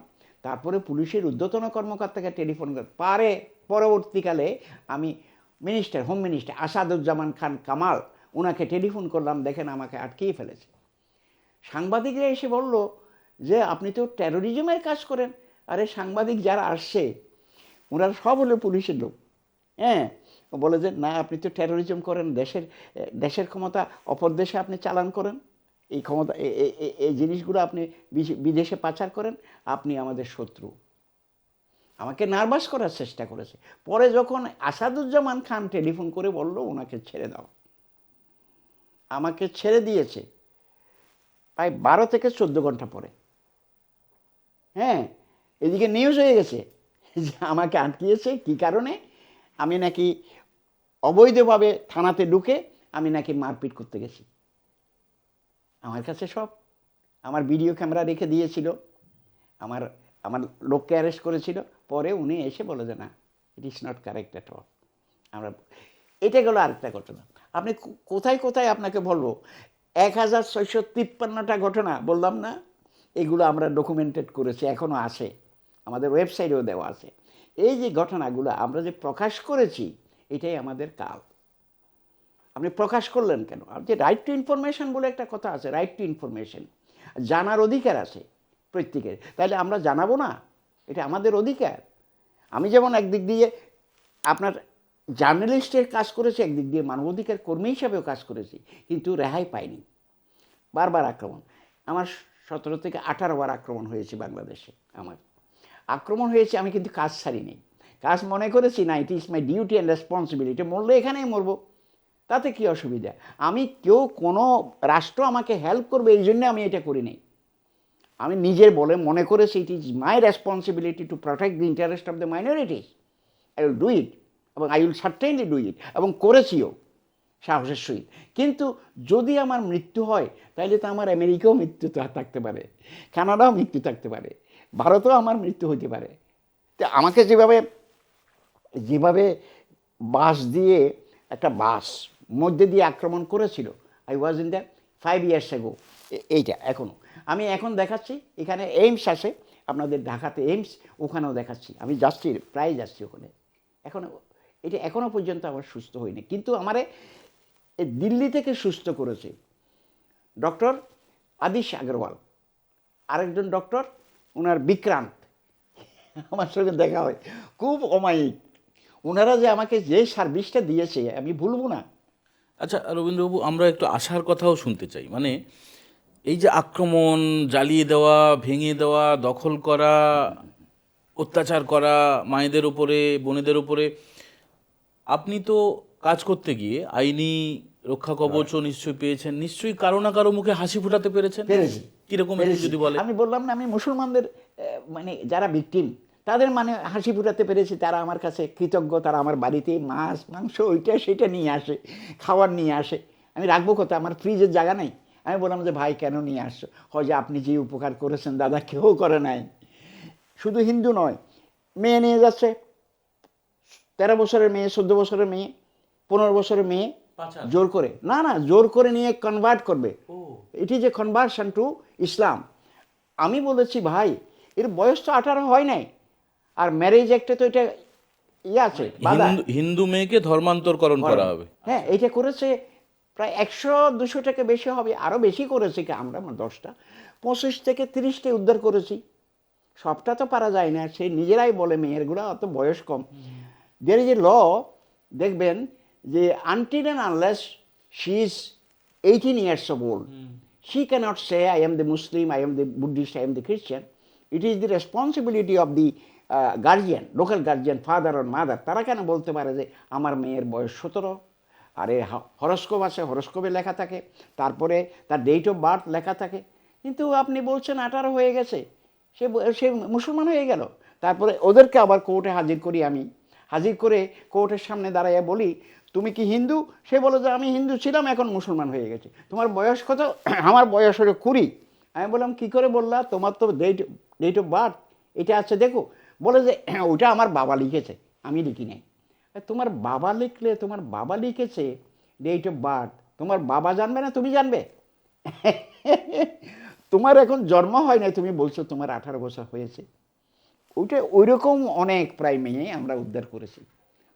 তারপরে পুলিশের ঊর্ধ্বতন কর্মকর্তাকে টেলিফোন পারে। পরবর্তীকালে আমি minister, home minister Asaduzzaman Khan Kamal, ওনাকে টেলিফোন করলাম, দেখেন আমাকে আটকিয়ে ফেলেছে। সাংবাদিকরা এসে বলল যে আপনি তো টেরোরিজমের কাজ করেন। আরে সাংবাদিক যারা আসছে ওনারা সব হলো পুলিশের লোক। হ্যাঁ, বলে যে না আপনি তো টেরোরিজম করেন, দেশের ক্ষমতা অপর দেশে আপনি চালান করেন, এই ক্ষমতা এই জিনিসগুলো আপনি বিদেশে পাচার করেন, আপনি আমাদের শত্রু। আমাকে নার্ভাস করার চেষ্টা করেছে। পরে যখন আসাদুজ্জামান খান টেলিফোন করে বলল ওনাকে ছেড়ে দাও, আমাকে ছেড়ে দিয়েছে প্রায় 12 থেকে 14 ঘন্টা পরে। হ্যাঁ, এদিকে নিউজ হয়ে গেছে যে আমাকে আটকিয়েছে কী কারণে, আমি নাকি অবৈধভাবে থানাতে ঢুকে আমি নাকি মারপিট করতে গেছি। আমার কাছে সব, আমার ভিডিও ক্যামেরা রেখে দিয়েছিল, আমার আমার লোককে অ্যারেস্ট করেছিল। পরে উনি এসে বলে যে না, it is not correct at all. আমরা, এটা গেলো আরেকটা ঘটনা। আপনি কোথায় কোথায় আপনাকে বলবো, 1653টা ঘটনা বললাম না, এগুলো আমরা ডকুমেন্টেড করেছি, এখনও আছে, আমাদের ওয়েবসাইটেও দেওয়া আছে। এই যে ঘটনাগুলো আমরা যে প্রকাশ করেছি, এটাই আমাদের কাল। আপনি প্রকাশ করলেন কেন? আর যে রাইট টু ইনফরমেশন বলে একটা কথা আছে, রাইট টু ইনফরমেশন, জানার অধিকার আছে প্রত্যেকের, তাহলে আমরা জানাবো না? এটা আমাদের অধিকার। আমি যেমন একদিক দিয়ে আপনার জার্নালিস্টের কাজ করেছি, একদিক দিয়ে মানবাধিকার কর্মী হিসাবেও কাজ করেছি, কিন্তু রেহাই পাইনি। বারবার আক্রমণ, আমার 17 থেকে 18 বার আক্রমণ হয়েছে বাংলাদেশে। আমার আক্রমণ হয়েছে, আমি কিন্তু কাজ ছাড়িনি। কাজ মনে করেছি না, it is my duty and responsibility, মরলে এখানেই মরবো, তাতে কী অসুবিধা। আমি কেউ কোনো রাষ্ট্র আমাকে হেল্প করবে এই জন্য আমি এটা করি নাই। আমি নিজের বলে মনে করেছি it is my responsibility to protect the interest of the minorities, I will do it, এবং I will certainly do it, এবং করেছিও সাহসের সহিত। কিন্তু যদি আমার মৃত্যু হয়, তাহলে তো আমার আমেরিকাও মৃত্যু থাকতে পারে, কানাডাও মৃত্যু থাকতে পারে, ভারতেও আমার মৃত্যু হতে পারে। তো আমাকে যেভাবে বাস দিয়ে, একটা বাস মধ্যে দিয়ে আক্রমণ করেছিল, I was in the 5 years ago, এইটা এখনও আমি এখন দেখাচ্ছি। এখানে এইমস আছে, আপনাদের ঢাকাতে এইমস, ওখানেও দেখাচ্ছি, আমি যাচ্ছি, প্রায় যাচ্ছি ওখানে। এটা এখনও পর্যন্ত আমার সুস্থ হয়নি, কিন্তু আমারে দিল্লি থেকে সুস্থ করেছে ডক্টর আদিশ আগরওয়াল, আরেকজন ডক্টর ওনার বিক্রান্ত, আমার সঙ্গে দেখা হয়, খুব অমায়িক। ওনারা যে আমাকে যে সার্ভিসটা দিয়েছে আমি ভুলবো না। আচ্ছা রবীন্দ্রবাবু, আমরা একটু আশার কথাও শুনতে চাই। মানে এই যে আক্রমণ, জ্বালিয়ে দেওয়া, ভেঙে দেওয়া, দখল করা, অত্যাচার করা মায়েদের উপরে, বোনেদের উপরে, আপনি তো কাজ করতে গিয়ে আইনি রক্ষা কবচও নিশ্চয়ই পেয়েছেন, নিশ্চয়ই কারো না কারো মুখে হাসি ফোটাতে পেরেছেন। পেরেছি। কিরকম একটু যদি বলে। আমি বললাম না, আমি মুসলমানদের মানে যারা ভিকটিম তাদের মানে হাসি ফুটাতে পেরেছি। তারা আমার কাছে কৃতজ্ঞ, তারা আমার বাড়িতে মাছ মাংস ওইটা সেটা নিয়ে আসে, খাবার নিয়ে আসে। আমি রাখবো কোথায়, আমার ফ্রিজের জায়গা নেই। আমি বললাম যে ভাই কেন নিয়ে আসছো? হয় যে আপনি যে উপকার করেছেন দাদা কেউ করে নাই। শুধু হিন্দু নয়, মেয়ে নিয়ে যাচ্ছে, 13 বছরের মেয়ে, 14 বছরের মেয়ে, 15 বছরের মেয়ে, জোর করে, না না জোর করে নিয়ে কনভার্ট করবে। It is a conversion two ইসলাম। আমি বলেছি ভাই এর বয়স তো 18 হয় নাই, আর ম্যারেজ একটা তো এটা আছে, হিন্দু মেয়েকে ধর্মান্তরকরণ করা হবে। হ্যাঁ, এটা করেছে প্রায় 100-200 টাকা বেশি হবে, আরও বেশি করেছে কি আমরা 10টা 25 থেকে 30টা উদ্ধার করেছি। সবটা তো পারা যায় না, সে নিজেরাই বলে মেয়েরগুলো অত বয়স কম। দের ইজ এ ল, দেখবেন যে until and unless she is 18 years of old, she cannot say I am the Muslim, I am the Buddhist, I am the Christian. It is the responsibility of the guardian, local guardian, father আর মাদার, তারা কেন বলতে পারে যে আমার মেয়ের বয়স 17? আরে হরস্কোপ আছে, হরস্কোপে লেখা থাকে, তারপরে তার ডেট অফ বার্থ লেখা থাকে। কিন্তু আপনি বলছেন 18 হয়ে গেছে, সে মুসলমান হয়ে গেল। তারপরে ওদেরকে আবার কোর্টে হাজির করি আমি, হাজির করে কোর্টের সামনে দাঁড়াইয়া বলি, তুমি কি হিন্দু? সে বলে যে আমি হিন্দু ছিলাম, এখন মুসলমান হয়ে গেছে। তোমার বয়স কত? আমার বয়স হলো 20। আমি বললাম কী করে বললা? তোমার তো ডেট অফ বার্থ এটা আছে দেখো। বলে যে ওটা আমার বাবা লিখেছে, আমি লিখি নাই। তোমার বাবা লিখলে, তোমার বাবা লিখেছে ডেট অফ বার্থ, তোমার বাবা জানবে না তুমি জানবে? তোমার এখন জন্ম হয় না, তুমি বলছো তোমার 18 বছর হয়েছে। ওইটা ওইরকম অনেক প্রায় মেয়ে আমরা উদ্ধার করেছি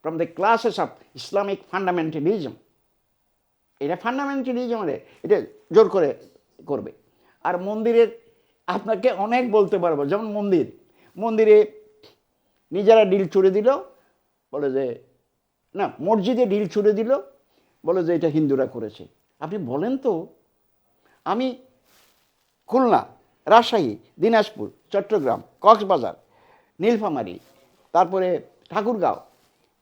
from the classes of Islamic fundamentalism. এটা ফান্ডামেন্টালিজম, এটা জোর করে করবে। আর মন্দিরের আপনাকে অনেক বলতে পারবো, যেমন মন্দিরে নিজেরা ডিল ছুড়ে দিল, বলে যে না, মসজিদে ডিল ছুড়ে দিল, বলে যে এটা হিন্দুরা করেছে। আপনি বলেন তো, আমি খুলনা, রাজশাহী, দিনাজপুর, চট্টগ্রাম, কক্সবাজার, নীলফামারী, তারপরে ঠাকুরগাঁও,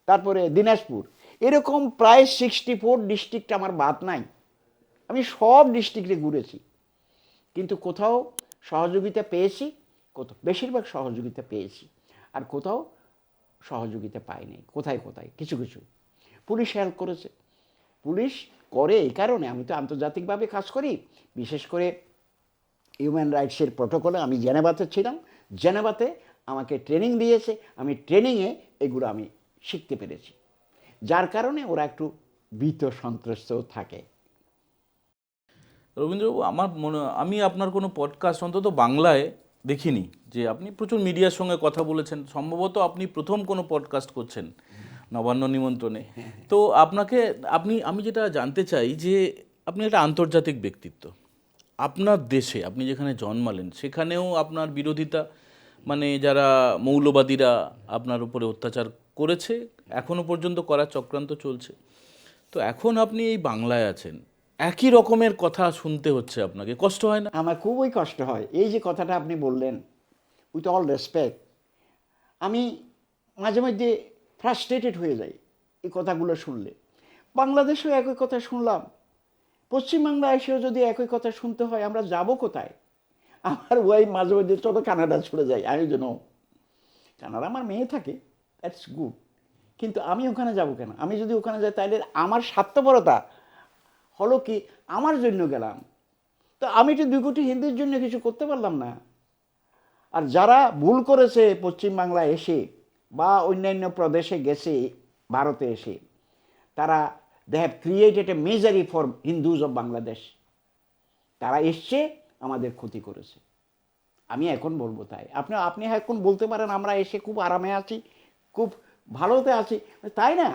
তারপরে দিনাজপুর, এরকম প্রায় 64 ডিস্ট্রিক্ট আমার বাদ নাই। আমি সব ডিস্ট্রিক্টে ঘুরেছি, কিন্তু কোথাও সহযোগিতা পেয়েছি, কোথাও বেশিরভাগ সহযোগিতা পেয়েছি, আর কোথাও সহযোগিতা পাইনি। কোথায় কিছু পুলিশ হেল্প করেছে। পুলিশ করে এই কারণে, আমি তো আন্তর্জাতিকভাবে কাজ করি, বিশেষ করে হিউম্যান রাইটসের প্রটোকলে আমি জেনেভাতে ছিলাম। জেনেভাতে আমাকে ট্রেনিং দিয়েছে, আমি ট্রেনিংয়ে এগুলো আমি শিখতে পেরেছি, যার কারণে ওরা একটু ভীত সন্ত্রস্ত থাকে। রবীন্দ্রবাবু, আমি আপনার কোনো পডকাস্ট অন্তত বাংলায় দেখিনি যে আপনি প্রচুর মিডিয়ার সঙ্গে কথা বলেছেন। সম্ভবত আপনি প্রথম কোনো পডকাস্ট করছেন নবান্ন নিমন্ত্রণে। তো আমি যেটা জানতে চাই যে আপনি একটা আন্তর্জাতিক ব্যক্তিত্ব। আপনার দেশে আপনি যেখানে জন্মালেন সেখানেও আপনার বিরোধিতা, মানে যারা মৌলবাদীরা আপনার উপরে অত্যাচার করেছে, এখনও পর্যন্ত করার চক্রান্ত চলছে। তো এখন আপনি এই বাংলায় আছেন, একই রকমের কথা শুনতে হচ্ছে, আপনাকে কষ্ট হয় না? আমার খুবই কষ্ট হয়। এই যে কথাটা আপনি বললেন, উইথ অল রেসপেক্ট, আমি মাঝে মাঝে ফ্রাস্ট্রেটেড হয়ে যাই এই কথাগুলো শুনলে। বাংলাদেশেও একই কথা শুনলাম, পশ্চিমবাংলা এসেও যদি একই কথা শুনতে হয়, আমরা যাব কোথায়? আমার ওই মাঝে মাঝে চলো কানাডা চলে যাই। আমি যেন কানাডা আমার মেয়ে থাকে, দ্যাটস গুড, কিন্তু আমি ওখানে যাব কেন? আমি যদি ওখানে যাই তাহলে আমার স্বার্থপরতা হলো কি, আমার জন্য গেলাম, তো আমি তো 2 কোটি হিন্দুর জন্য কিছু করতে পারলাম না। আর যারা ভুল করেছে পশ্চিমবাংলায় এসে বা অন্যান্য প্রদেশে গেছে, ভারতে এসে, তারা they have created a misery for Hindus of Bangladesh. তারা এসছে, আমাদের ক্ষতি করেছে। আমি এখন বলবো তাই। আপনি এখন বলতে পারেন আমরা এসে খুব আরামে আছি, খুব ভালোতে আছি, তাই না।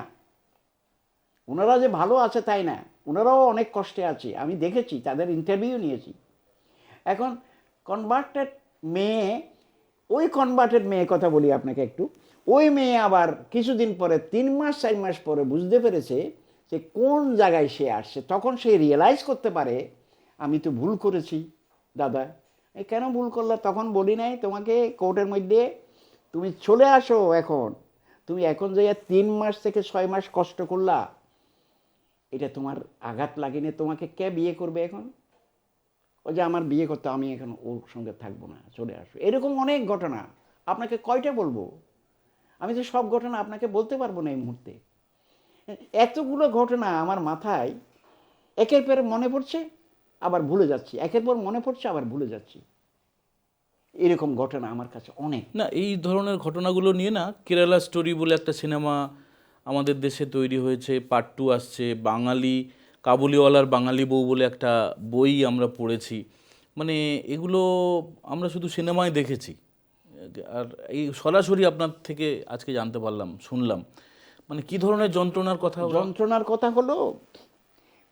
ওনারা যে ভালো আছে তাই না, ওনারাও অনেক কষ্টে আছে, আমি দেখেছি, তাদের ইন্টারভিউ নিয়েছি। এখন কনভার্টেড মেয়ে, ওই কনভার্টেড মেয়ে কথা বলি আপনাকে একটু। ওই মেয়ে আবার কিছুদিন পরে, 3 মাস 4 মাস পরে বুঝতে পেরেছে যে কোন জায়গায় সে আসছে। তখন সে রিয়েলাইজ করতে পারে আমি তো ভুল করেছি দাদা। কেন ভুল করলা? তখন বলি নাই তোমাকে কোর্টের মধ্যে, তুমি চলে আসো এখন, তুমি এখন যে 3 মাস থেকে 6 মাস কষ্ট করলা, এটা তোমার আঘাত লাগেনি, তোমাকে কে বিয়ে করবে এখন? ও যে আমার বিয়ে করতে, আমি এখন ওর সঙ্গে থাকবো না, চলে আসো। এরকম অনেক ঘটনা, আপনাকে কয়টা বলবো? আমি তো সব ঘটনা আপনাকে বলতে পারবো না এই মুহূর্তে। এতগুলো ঘটনা আমার মাথায় একের পর মনে পড়ছে, আবার ভুলে যাচ্ছি, একের পর মনে পড়ছে, আবার ভুলে যাচ্ছি। এরকম ঘটনা আমার কাছে অনেক। না, এই ধরনের ঘটনাগুলো নিয়ে না কেরালা স্টোরি বলে একটা সিনেমা আমাদের দেশে তৈরি হয়েছে, পার্ট 2 আসছে। বাঙালি কাবুলিওয়ালার বাঙালি বউ বলে একটা বই আমরা পড়েছি। মানে এগুলো আমরা শুধু সিনেমায় দেখেছি, আর এই সরাসরি আপনার থেকে আজকে জানতে পারলাম, শুনলাম। মানে কি ধরনের যন্ত্রণার কথা? যন্ত্রণার কথা হলো,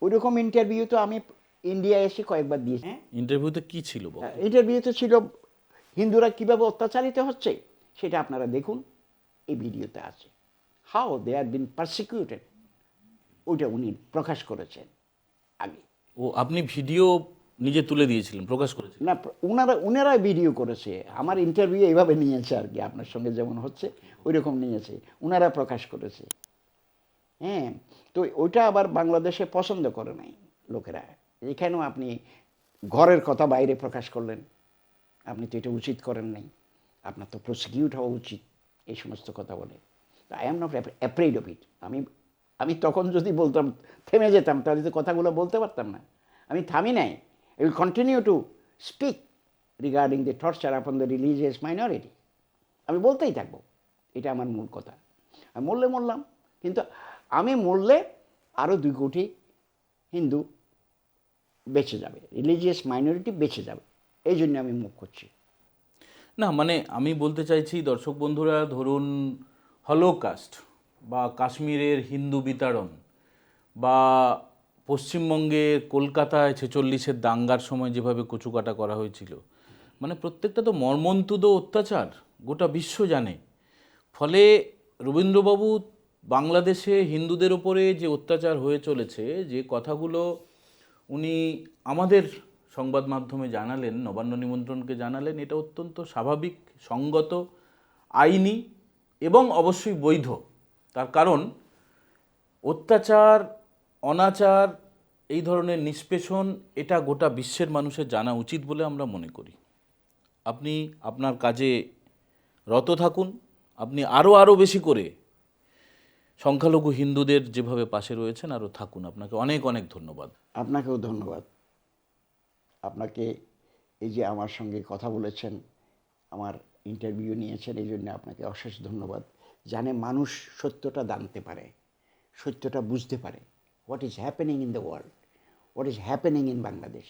ওইরকম ইন্টারভিউ তো আমি ইন্ডিয়া এসে কয়েকবার দিয়েছি। ইন্টারভিউতে কি ছিল? ইন্টারভিউতে ছিল হিন্দুরা কিভাবে অত্যাচারিত হচ্ছে, সেটা আপনারা দেখুন, এই ভিডিওতে আছে। How they R bin persecuted, ওইটা উনি প্রকাশ করেছেন আগে। ও, আপনি ভিডিও নিজে তুলে দিয়েছিলেন, প্রকাশ করেছিলেন। না, ওনারা ভিডিও করেছে, আমার ইন্টারভিউ এইভাবে নিয়েছে আর কি, আপনার সঙ্গে যেমন হচ্ছে ওই রকম নিয়েছে, ওনারা প্রকাশ করেছে। হ্যাঁ, তো ওইটা আবার বাংলাদেশে পছন্দ করে নাই লোকেরা। এখানেও আপনি ঘরের কথা বাইরে প্রকাশ করলেন, আপনি তো এটা উচিত করেন নাই, আপনার তো প্রসিকিউট হওয়া উচিত এই সমস্ত কথা বলে। I am not afraid of it. আমি তখন যদি বলতাম, থেমে যেতাম, তাহলে তো কথাগুলো বলতে পারতাম না। আমি থামি নাই। I will continue to speak regarding the torture upon the religious minority. আমি বলতেই থাকবো, এটা আমার মূল কথা। আমি মরলে মরলাম, কিন্তু আমি মরলে আরও 2 কোটি হিন্দু বেঁচে যাবে, রিলিজিয়াস মাইনরিটি বেঁচে যাবে, এই জন্য আমি মুখ করছি। না মানে আমি বলতে চাইছি দর্শক বন্ধুরা, ধরুন হলোকাস্ট বা কাশ্মীরের হিন্দু বিতাড়ন বা পশ্চিমবঙ্গে কলকাতায় 46-এর দাঙ্গার সময় যেভাবে কচুকাটা করা হয়েছিল, মানে প্রত্যেকটা তো মর্মন্তুদ অত্যাচার, গোটা বিশ্ব জানে। ফলে রবীন্দ্রবাবু বাংলাদেশে হিন্দুদের ওপরে যে অত্যাচার হয়ে চলেছে, যে কথাগুলো উনি আমাদের সংবাদ মাধ্যমে জানালেন, নবান্ন নিমন্ত্রণকে জানালেন, এটা অত্যন্ত স্বাভাবিক, সঙ্গত, আইনি এবং অবশ্যই বৈধ। তার কারণ অত্যাচার, অনাচার, এই ধরনের নিষ্পেষণ, এটা গোটা বিশ্বের মানুষের জানা উচিত বলে আমরা মনে করি। আপনি আপনার কাজে রত থাকুন, আপনি আরও বেশি করে সংখ্যালঘু হিন্দুদের যেভাবে পাশে রয়েছেন আরও থাকুন। আপনাকে অনেক অনেক ধন্যবাদ। আপনাকেও ধন্যবাদ। আপনাকে এই যে আমার সঙ্গে কথা বলেছেন, আমার ইন্টারভিউ নিয়েছেন, এই জন্য আপনাকে অশেষ ধন্যবাদ। জানে মানুষ সত্যটা জানতে পারে, সত্যটা বুঝতে পারে, what is happening in the world, what is happening in Bangladesh.